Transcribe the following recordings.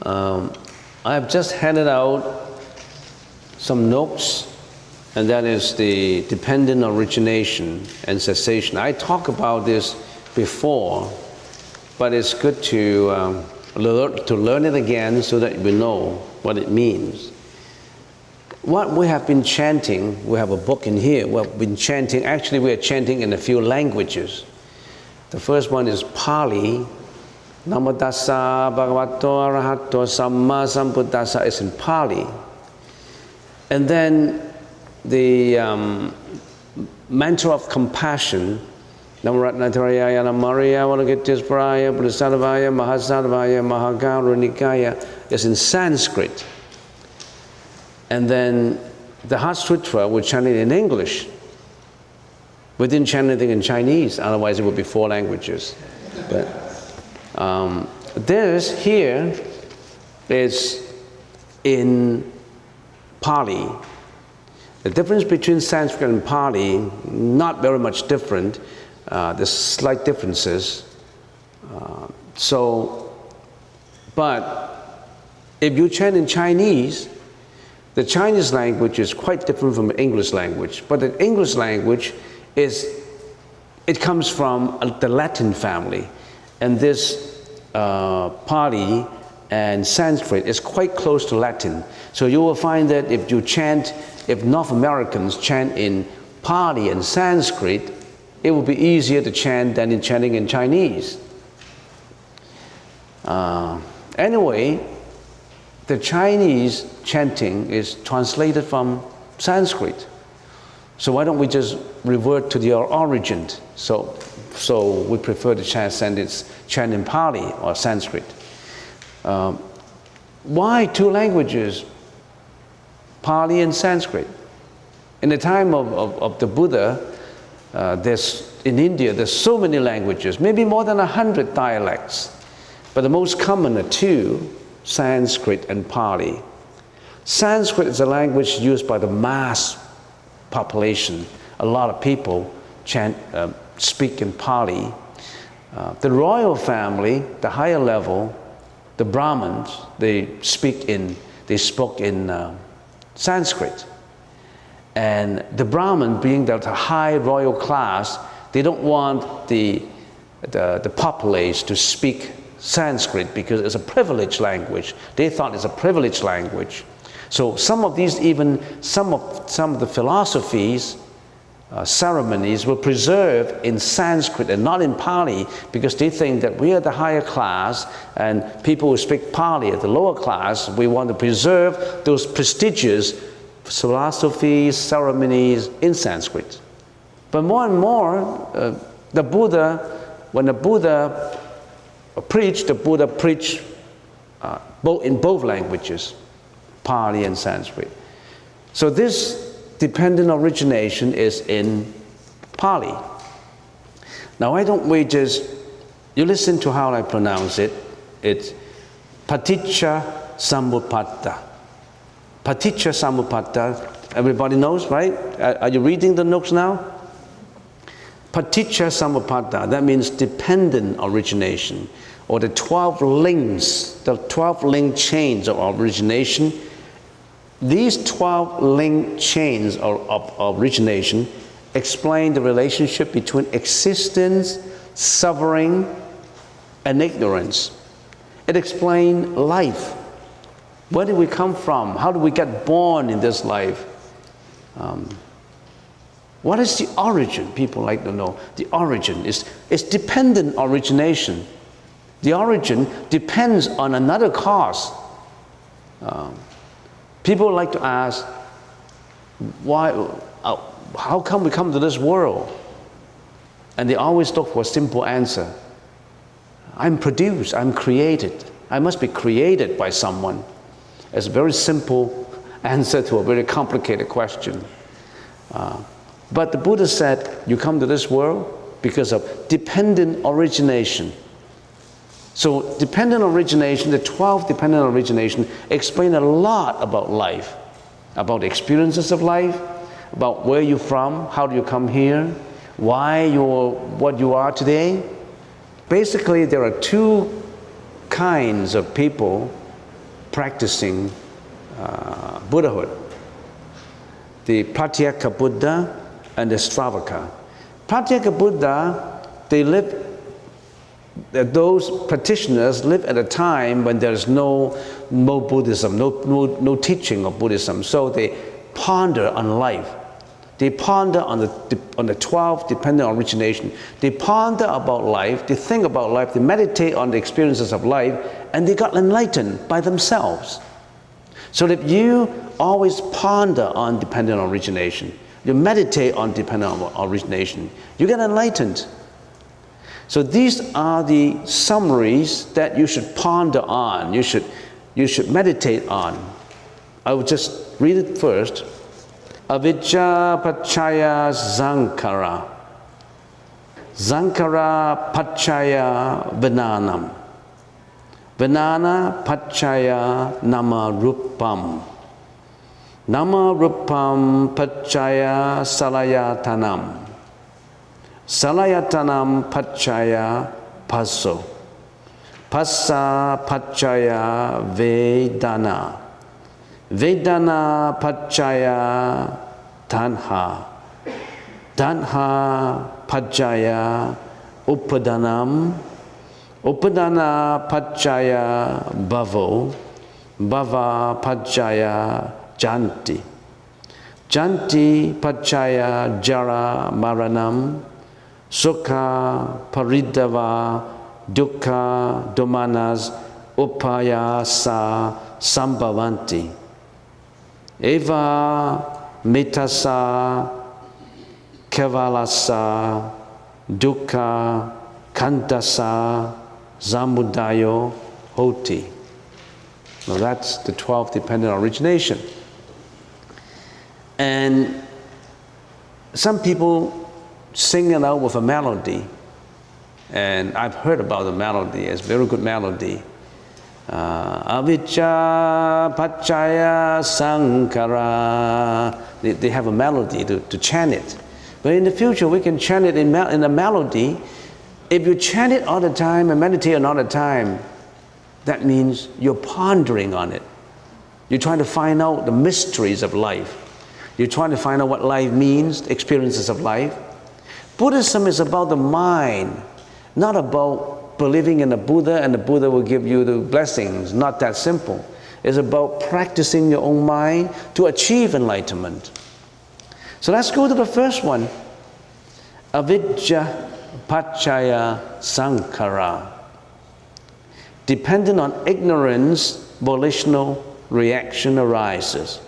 I've just handed out some notes, and that is the dependent origination and cessation. I talked about this before, but it's good to learn it again so that we know what it means. What we have been chanting, we have a book in here, we've been chanting, actually we are chanting in a few languages. The first one is Pali. Namo tassa bhagavato arahato samma sambuddhassa is in Pali. And then the mantra of compassion, Namo Ratnatrayaya Namaraya Valagitisparaya Buddhasadavaya Mahasadavaya Mahakarunikaya, is in Sanskrit. And then the Heart Sutra, we chant it in English. We didn't chant anything in Chinese, otherwise it would be 4 languages. But this here is in Pali. The difference between Sanskrit and Pali, not very much different. There's slight differences. But if you chant in Chinese, the Chinese language is quite different from the English language. But the English language it comes from the Latin family. And this Pali and Sanskrit is quite close to Latin. So you will find that if North Americans chant in Pali and Sanskrit, it will be easier to chant than in chanting in Chinese. Anyway, the Chinese chanting is translated from Sanskrit. So why don't we just revert to the origin? So we prefer to chant in Pali or Sanskrit. Why 2 languages, Pali and Sanskrit? In the time of the Buddha, in India, there's so many languages, maybe more than 100 dialects. But the most common are 2, Sanskrit and Pali. Sanskrit is a language used by the mass population. A lot of people speak in Pali. The royal family, the higher level, the Brahmins, they spoke in Sanskrit. And the Brahmin, being the high royal class, they don't want the populace to speak Sanskrit because it's a privileged language. They thought it's a privileged language. So some of the philosophies, ceremonies were preserved in Sanskrit and not in Pali because they think that we are the higher class and people who speak Pali are the lower class. We want to preserve those prestigious philosophies, ceremonies in Sanskrit. But more and more, when the Buddha preached in both languages, Pali and Sanskrit. So this dependent origination is in Pali. Now why don't we you listen to how I pronounce it. It's Paticca Samuppada. Paticca Samuppada, everybody knows, right? Are you reading the notes now? Paticca Samuppada, that means dependent origination, or the 12 links, the 12 link chains of origination. These 12 link chains of origination explain the relationship between existence, suffering, and ignorance. It explains life. Where did we come from? How do we get born in this life? What is the origin? People like to know. The origin is dependent origination. The origin depends on another cause. People like to ask, how come we come to this world? And they always look for a simple answer. I'm produced, I'm created. I must be created by someone. It's a very simple answer to a very complicated question. But the Buddha said, you come to this world because of dependent origination. So dependent origination, the 12 dependent origination explain a lot about life, about the experiences of life, about where you're from, how do you come here, why you're what you are today. Basically, there are 2 kinds of people practicing Buddhahood. The Pratyeka Buddha and the Stravaka. Pratyeka Buddha, those practitioners live at a time when there is no Buddhism, no teaching of Buddhism. So they ponder on life. They ponder on the 12 dependent origination. They ponder about life, they think about life, they meditate on the experiences of life, and they got enlightened by themselves. So that you always ponder on dependent origination, you meditate on dependent origination, you get enlightened. So these are the summaries that you should ponder on, you should meditate on. I will just read it first. Avijja Pachaya Sankara. Sankara Pachaya Vijnanam. Vijnana Pachaya Nama Rupam. Nama Rupam Pachaya Salayatanam. Salayatanam Pachaya Passo. Passa Pachaya Vedana. Vedana Pachaya Tanha. Tanha Pachaya Upadanam. Upadana Pachaya Bhavo. Bhava Pachaya Janti. Janti Pachaya Jara Maranam. Sukha Paridava Dukkha Domanas Upayasa Sambhavanti. Eva Mitasa Kevalasa Dukkha Kantasa Zamudayo Hoti. Now that's the 12 dependent origination. And some people sing it out with a melody. And I've heard about the melody, it's a very good melody. Avijja Pachaya Sankara. They have a melody to chant it. But in the future, we can chant it in a melody. If you chant it all the time and meditate on all the time, that means you're pondering on it. You're trying to find out the mysteries of life. You're trying to find out what life means, the experiences of life. Buddhism is about the mind, not about believing in a Buddha and the Buddha will give you the blessings. Not that simple. It's about practicing your own mind to achieve enlightenment. So let's go to the first one. Avijja Pachaya Sankara. Dependent on ignorance, volitional reaction arises.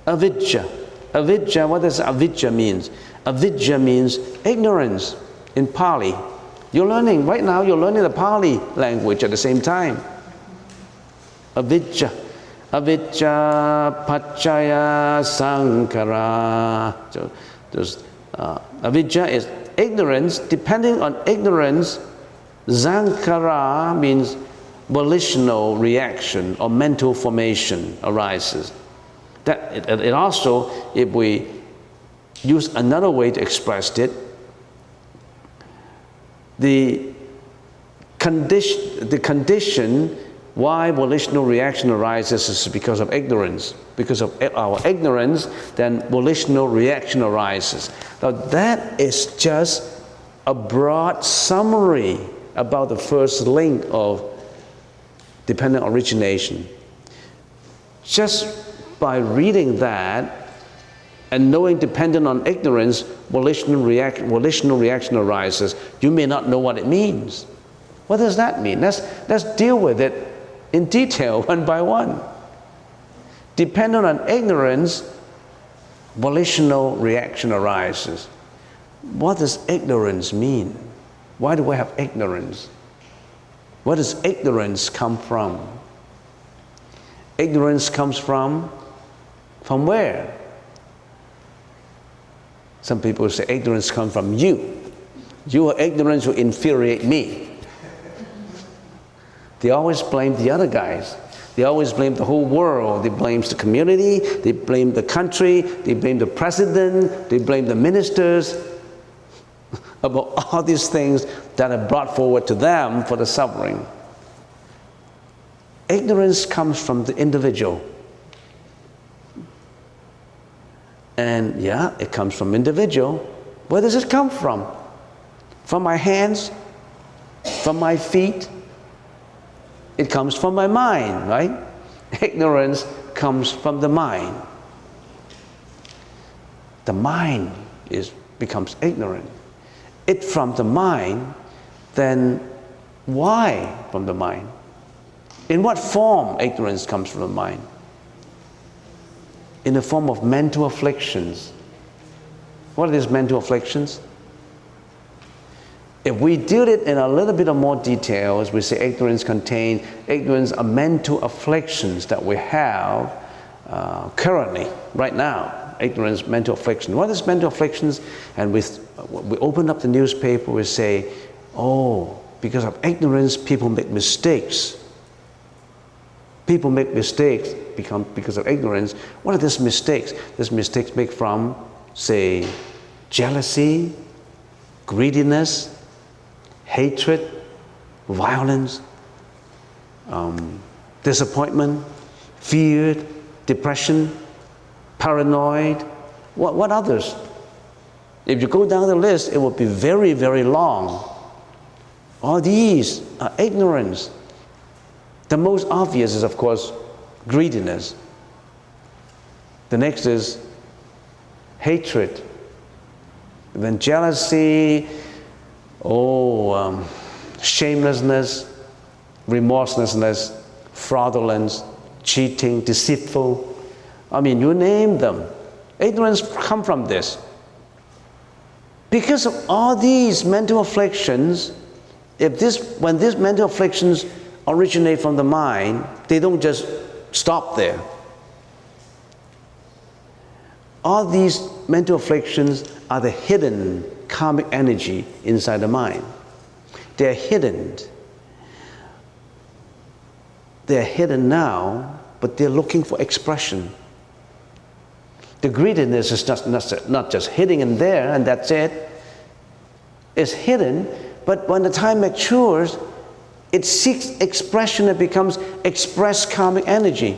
Avijja. Avijja, what does avijja means? Avijja means ignorance in Pali. You're learning, right now you're learning the Pali language at the same time. Avijja. Avijja Pachaya Sankara. So avijja is ignorance. Depending on ignorance, Sankara means volitional reaction or mental formation arises. That it also, if we use another way to express it, the condition why volitional reaction arises is because of ignorance. Because of our ignorance, then volitional reaction arises. Now that is just a broad summary about the first link of dependent origination. Just by reading that and knowing dependent on ignorance, volitional reaction arises. You may not know what it means. What does that mean? Let's deal with it in detail, one by one. Dependent on ignorance, volitional reaction arises. What does ignorance mean? Why do we have ignorance? Where does ignorance come from? Ignorance comes from where? Some people say ignorance comes from you. Your ignorance will infuriate me. They always blame the other guys. They always blame the whole world. They blame the community, they blame the country, they blame the president, they blame the ministers about all these things that are brought forward to them for the suffering. Ignorance comes from the individual. And yeah, it comes from individual. Where does it come from? From my hands? From my feet? It comes from my mind, right? Ignorance comes from the mind. The mind becomes ignorant. It from the mind, then why from the mind? In what form ignorance comes from the mind? In the form of mental afflictions. What are these mental afflictions? If we deal it in a little bit of more details, we say ignorance are mental afflictions that we have currently, right now. Ignorance, mental affliction. What is mental afflictions? And we open up the newspaper, we say, oh, because of ignorance, people make mistakes. People make mistakes because of ignorance. What are these mistakes? These mistakes make from, say, jealousy, greediness, hatred, violence, disappointment, fear, depression, paranoid. What others? If you go down the list, it will be very, very long. All these are ignorance. The most obvious is, of course, greediness. The next is hatred. Then jealousy, shamelessness, remorselessness, fraudulence, cheating, deceitful. I mean, you name them. Ignorance comes from this. Because of all these mental afflictions, when these mental afflictions originate from the mind, they don't just stop there. All these mental afflictions are the hidden karmic energy inside the mind. They're hidden. They're hidden now, but they're looking for expression. The greediness is not just hidden in there and that's it. It's hidden, but when the time matures, it seeks expression. It becomes expressed karmic energy.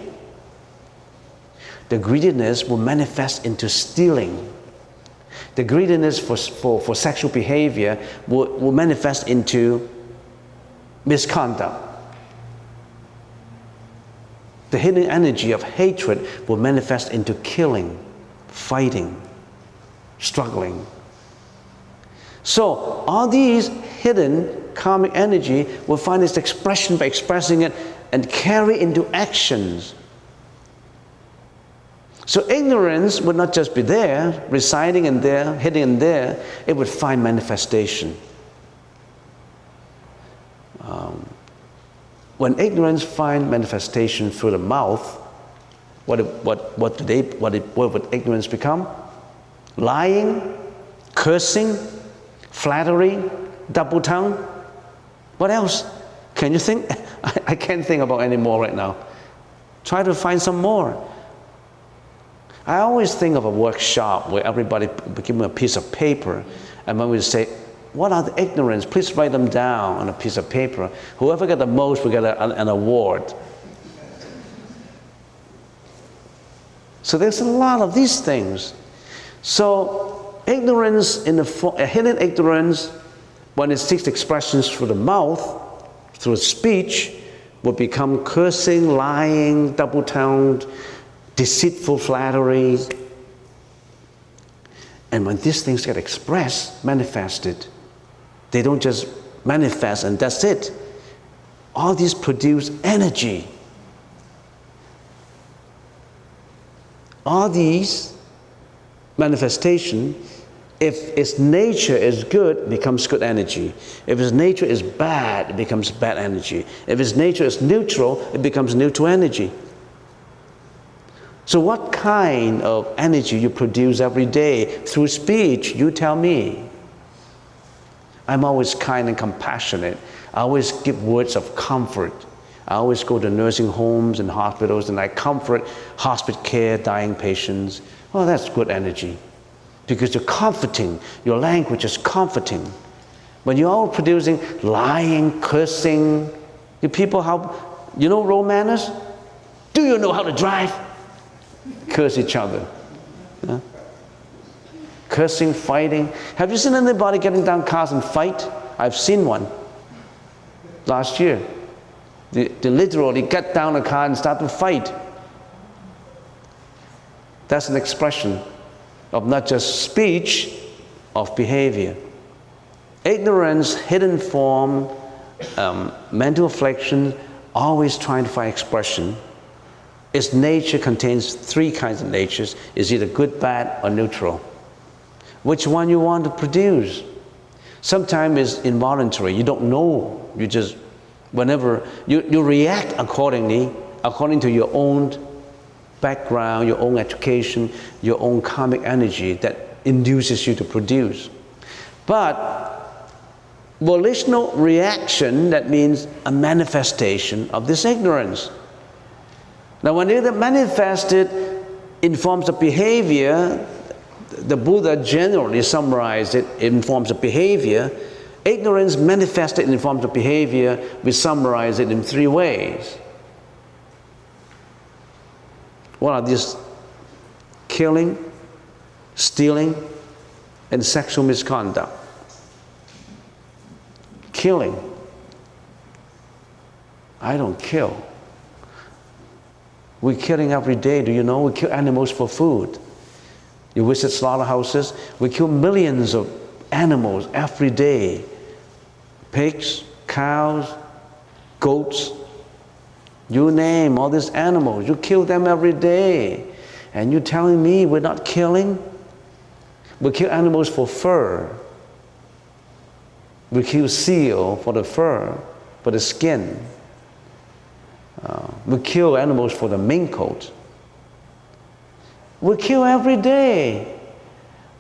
The greediness will manifest into stealing. The greediness for sexual behavior will manifest into misconduct. The hidden energy of hatred will manifest into killing, fighting, struggling. So all these hidden karmic energy will find its expression by expressing it and carry into actions. So ignorance would not just be there, residing in there, hidden in there, it would find manifestation. When ignorance finds manifestation through the mouth, what would ignorance become? Lying, cursing, flattery, double tongue. What else? Can you think? I can't think about any more right now. Try to find some more. I always think of a workshop where everybody give me a piece of paper, and when we say, what are the ignorance? Please write them down on a piece of paper. Whoever get the most will get an award. So there's a lot of these things. So ignorance, hidden ignorance, when it seeks expressions through the mouth, through speech, will become cursing, lying, double-tongued, deceitful flattery. And when these things get expressed, manifested, they don't just manifest and that's it. All these produce energy. All these manifestation, if its nature is good, it becomes good energy. If its nature is bad, it becomes bad energy. If its nature is neutral, it becomes neutral energy. So what kind of energy you produce every day through speech, you tell me. I'm always kind and compassionate. I always give words of comfort. I always go to nursing homes and hospitals and I comfort hospital care, dying patients. Well, that's good energy. Because you're comforting, your language is comforting. When you're all producing lying, cursing, you people, how You know road manners? Do you know how to drive? Curse each other. Yeah? Cursing, fighting. Have you seen anybody getting down cars and fight? I've seen one last year. They literally get down a car and start to fight. That's an expression of not just speech, of behavior. Ignorance, hidden form, mental affliction, always trying to find expression. Its nature contains three kinds of natures. It's either good, bad, or neutral. Which one you want to produce? Sometimes it's involuntary. You don't know. You just, whenever, you react accordingly, according to your own background, your own education, your own karmic energy that induces you to produce. But volitional reaction, that means a manifestation of this ignorance. Now when it manifested in forms of behavior, the Buddha generally summarized it in forms of behavior. Ignorance manifested in forms of behavior, we summarize it in three ways. What are these? Killing, stealing, and sexual misconduct. Killing. I don't kill. We're killing every day, do you know? We kill animals for food. You visit slaughterhouses, we kill millions of animals every day. Pigs, cows, goats, you name all these animals, you kill them every day. And you're telling me we're not killing? We kill animals for fur. We kill seal for the fur, for the skin. We kill animals for the mink coat. We kill every day.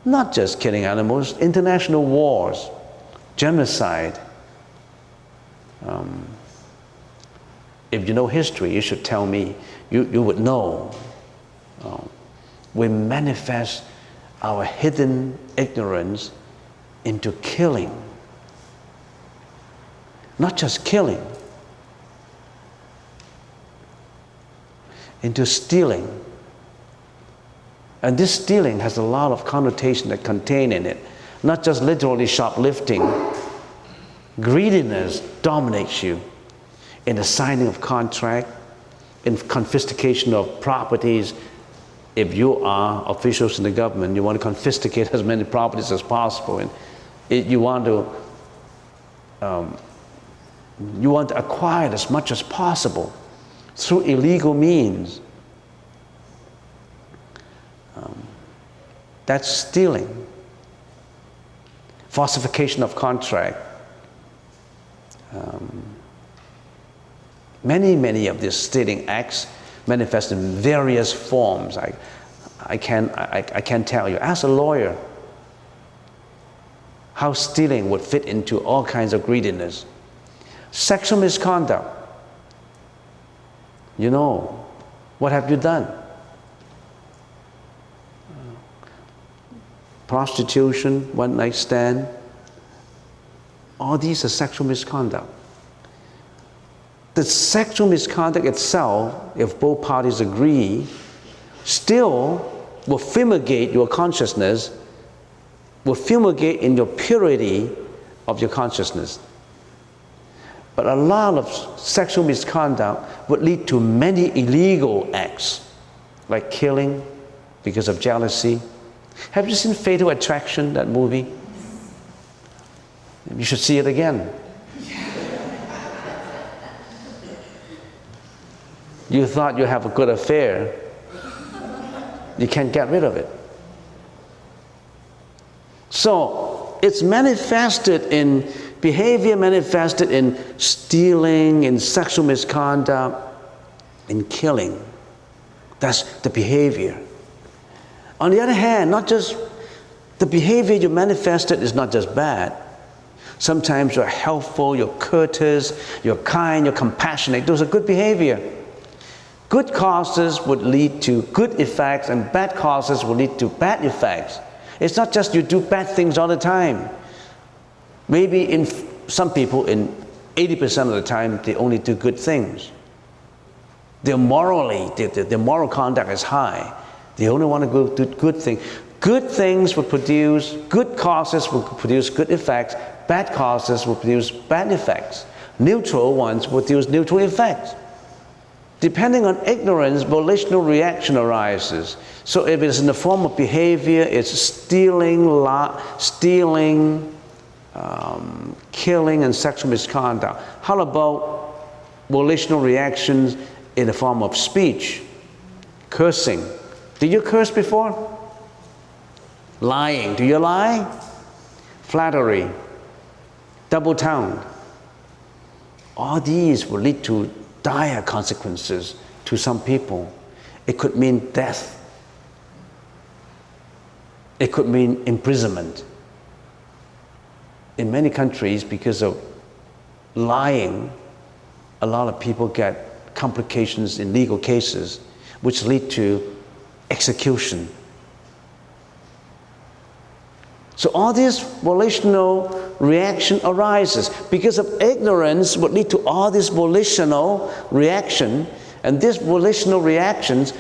Not just killing animals, international wars, genocide. If you know history, you should tell me. You would know. We manifest our hidden ignorance into killing. Not just killing, into stealing. And this stealing has a lot of connotation that contain in it. Not just literally shoplifting. Greediness dominates you in the signing of contract, in confiscation of properties. If you are officials in the government, you want to confiscate as many properties as possible, and you want to acquire as much as possible through illegal means. That's stealing. Falsification of contract. Many of these stealing acts manifest in various forms. I can't tell you. Ask a lawyer how stealing would fit into all kinds of greediness. Sexual misconduct. You know, what have you done? Prostitution, one night stand. All these are sexual misconduct. The sexual misconduct itself, if both parties agree, still will fumigate your consciousness, will fumigate in your purity of your consciousness. But a lot of sexual misconduct would lead to many illegal acts, like killing because of jealousy. Have you seen Fatal Attraction, that movie? You should see it again. You thought you have a good affair, you can't get rid of it. So it's manifested in behavior, manifested in stealing, in sexual misconduct, in killing. That's the behavior. On the other hand, not just the behavior you manifested is not just bad. Sometimes you're helpful, you're courteous, you're kind, you're compassionate. Those are good behavior. Good causes would lead to good effects, and bad causes will lead to bad effects. It's not just you do bad things all the time. Maybe in some people, in 80% of the time, they only do good things. Their moral conduct is high. They only want to do good things. Good things will produce, good causes will produce good effects. Bad causes will produce bad effects. Neutral ones will produce neutral effects. Depending on ignorance, volitional reaction arises. So if it's in the form of behavior, it's stealing, killing, and sexual misconduct. How about volitional reactions in the form of speech? Cursing. Did you curse before? Lying. Do you lie? Flattery. Double tongue. All these will lead to dire consequences to some people. It could mean death. It could mean imprisonment. In many countries, because of lying, a lot of people get complications in legal cases, which lead to execution. So all this volitional reaction arises. Because of ignorance would lead to all this volitional reaction, and these volitional reactions,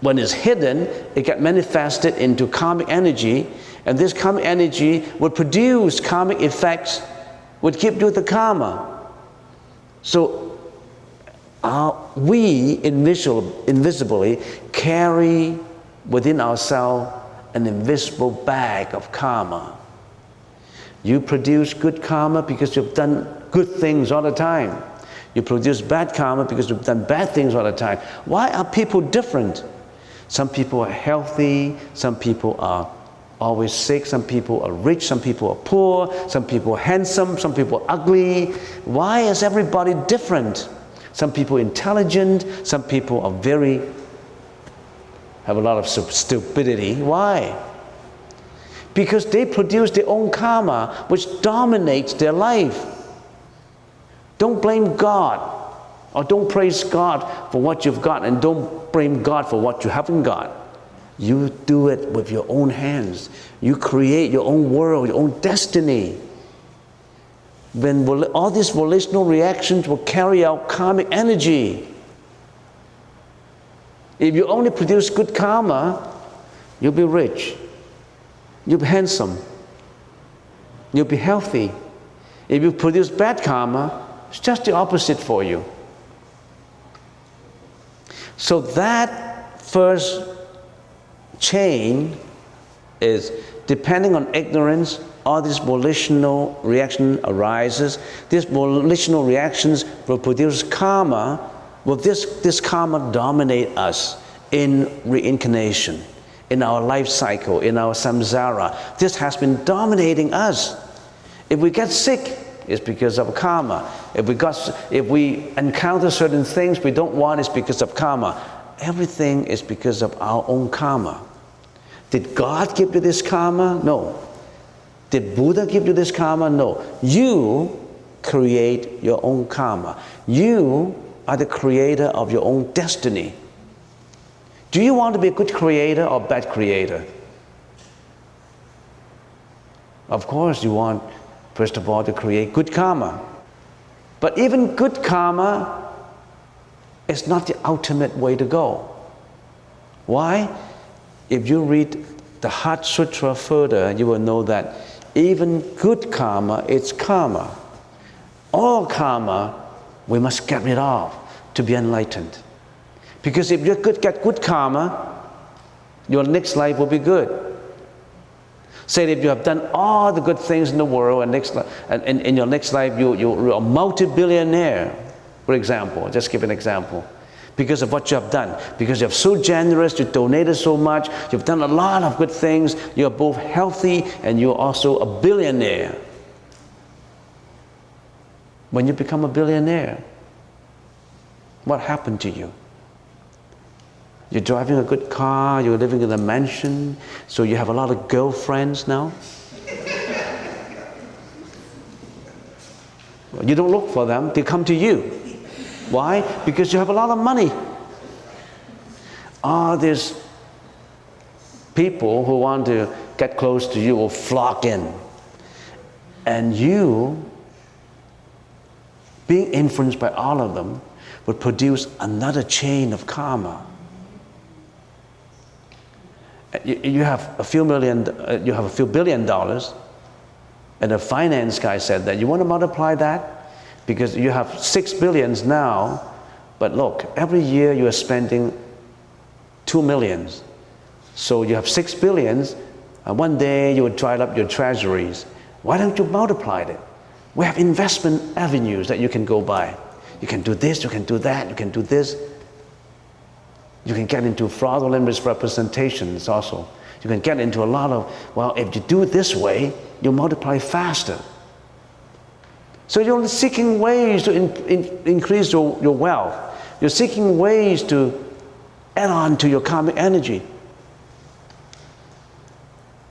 when it's hidden, it gets manifested into karmic energy, and this karmic energy would produce karmic effects, would give you the karma. So we invisibly carry within ourselves an invisible bag of karma. You produce good karma because you've done good things all the time. You produce bad karma because you've done bad things all the time. Why are people different? Some people are healthy, some people are always sick, some people are rich, some people are poor, some people are handsome, some people are ugly. Why is everybody different? Some people are intelligent, some people are have a lot of stupidity. Why? Because they produce their own karma, which dominates their life. Don't blame God, or don't praise God for what you've got, and don't blame God for what you haven't got. You do it with your own hands. You create your own world, your own destiny. When all these volitional reactions will carry out karmic energy. If you only produce good karma, you'll be rich, you'll be handsome, you'll be healthy. If you produce bad karma, it's just the opposite for you. So that first chain is depending on ignorance, all this volitional reaction arises. These volitional reactions will produce karma. Will this karma dominate us in reincarnation, in our life cycle, in our samsara? This has been dominating us. If we get sick, it's because of karma. If we encounter certain things we don't want, it's because of karma. Everything is because of our own karma. Did God give you this karma? No. Did Buddha give you this karma? No. You create your own karma. You are the creator of your own destiny. Do you want to be a good creator or bad creator? Of course you want, first of all, to create good karma. But even good karma is not the ultimate way to go. Why? If you read the Heart Sutra further, you will know that even good karma is karma. All karma we must get rid of to be enlightened. Because if you get good karma, your next life will be good. Say if you have done all the good things in the world, and in your next life you're a multi-billionaire, for example, just give an example. Because of what you have done. Because you're so generous, you donated so much, you've done a lot of good things, you're both healthy and you're also a billionaire. When you become a billionaire, what happened to you? You're driving a good car, you're living in a mansion, so you have a lot of girlfriends now. You don't look for them, they come to you. Why? Because you have a lot of money. All these people who want to get close to you will flock in. And you, being influenced by all of them, would produce another chain of karma. You have a few billion dollars, and a finance guy said that you want to multiply that because you have 6 billions now, but look, every year you are spending 2 millions. So you have 6 billions, and one day you will dry up your treasuries. Why don't you multiply it? We have investment avenues that you can go by. You can do this, you can do that, you can do this. You can get into fraudulent misrepresentations also. You can get into a lot of, well, if you do it this way, you multiply faster. So you're seeking ways to increase your wealth. You're seeking ways to add on to your karmic energy.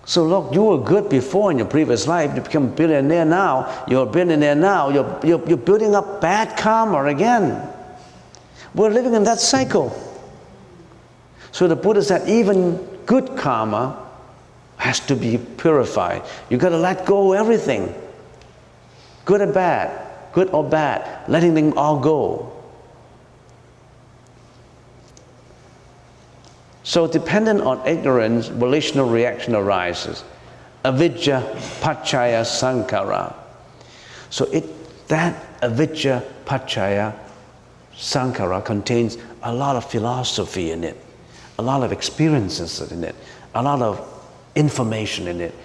So look, you were good before in your previous life. You become a billionaire now. You're a billionaire now. You're building up bad karma again. We're living in that cycle. So the Buddha said even good karma has to be purified. You got to let go of everything. Good or bad, letting them all go. So dependent on ignorance, volitional reaction arises. Avidya paccaya sankhara. So that avidya paccaya sankhara contains a lot of philosophy in it, a lot of experiences in it, a lot of information in it.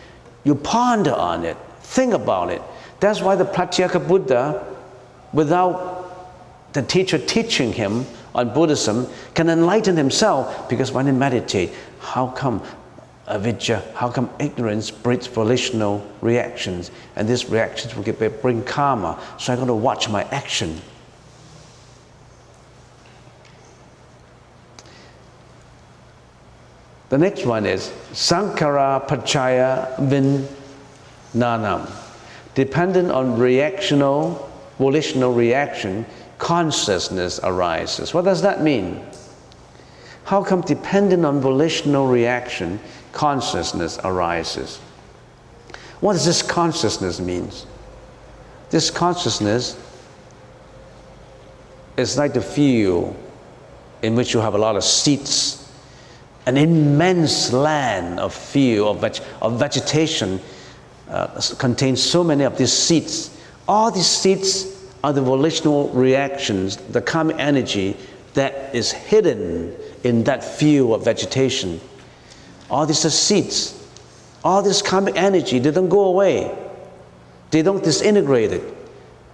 You ponder on it, think about it. That's why the Pratyeka Buddha, without the teacher teaching him on Buddhism, can enlighten himself, because when he meditates, how come avidya, how come ignorance breeds volitional reactions, and these reactions will bring karma, so I'm going to watch my action. The next one is sankhara paccaya vijnanam. Dependent on volitional reaction, consciousness arises. What does that mean? How come dependent on volitional reaction, consciousness arises? What does this consciousness mean? This consciousness is like the field in which you have a lot of seeds. An immense land of field, of vegetation contains so many of these seeds. All these seeds are the volitional reactions, the karmic energy that is hidden in that field of vegetation. All these are seeds. All this karmic energy, they don't go away. They don't disintegrate it.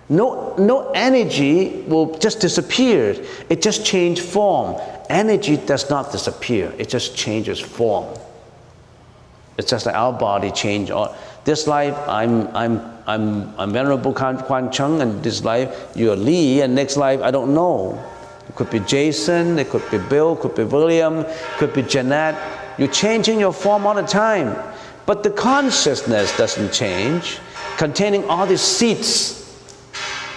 No energy will just disappear. It just changes form. Energy does not disappear. It just changes form. It's just like our body change. This life, I'm Venerable Guan Chen, and this life you're Lee, and next life I don't know. It could be Jason, it could be Bill, it could be William, it could be Jeanette. You're changing your form all the time. But the consciousness doesn't change, containing all these seeds.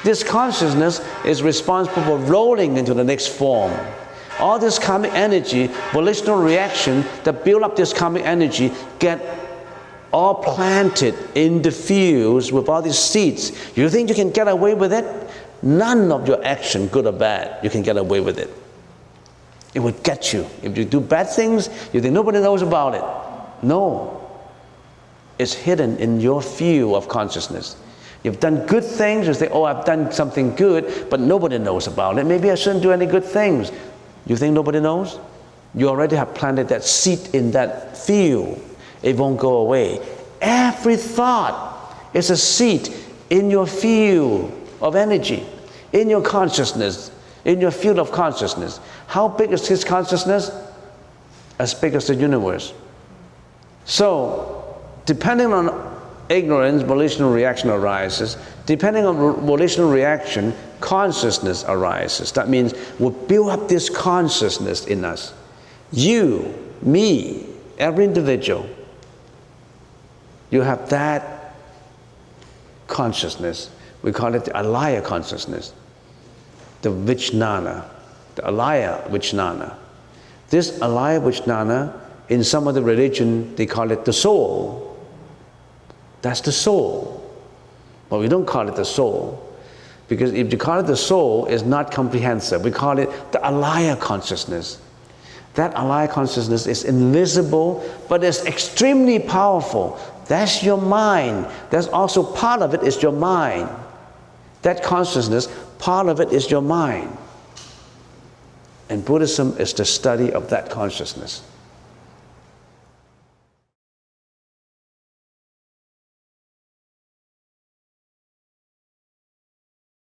This consciousness is responsible for rolling into the next form. All this karmic energy, volitional reaction that build up this karmic energy, get all planted in the fields with all these seeds. You think you can get away with it? None of your action, good or bad, you can get away with it. It would get you. If you do bad things, you think nobody knows about it. No. It's hidden in your field of consciousness. You've done good things, you say, oh, I've done something good, but nobody knows about it. Maybe I shouldn't do any good things. You think nobody knows? You already have planted that seed in that field. It won't go away. Every thought is a seed in your field of energy, in your consciousness, in your field of consciousness. How big is his consciousness? As big as the universe. So, depending on ignorance, volitional reaction arises. Depending on volitional reaction, consciousness arises. That means we build up this consciousness in us. You, me, every individual, you have that consciousness. We call it the alaya consciousness, the vijnana, the alaya vijnana. This alaya vijnana, in some of the religion, they call it the soul. That's the soul. But we don't call it the soul. Because if you call it the soul, it's not comprehensive. We call it the alaya consciousness. That alaya consciousness is invisible, but it's extremely powerful. That's your mind. That's also part of it is your mind. That consciousness, part of it is your mind. And Buddhism is the study of that consciousness.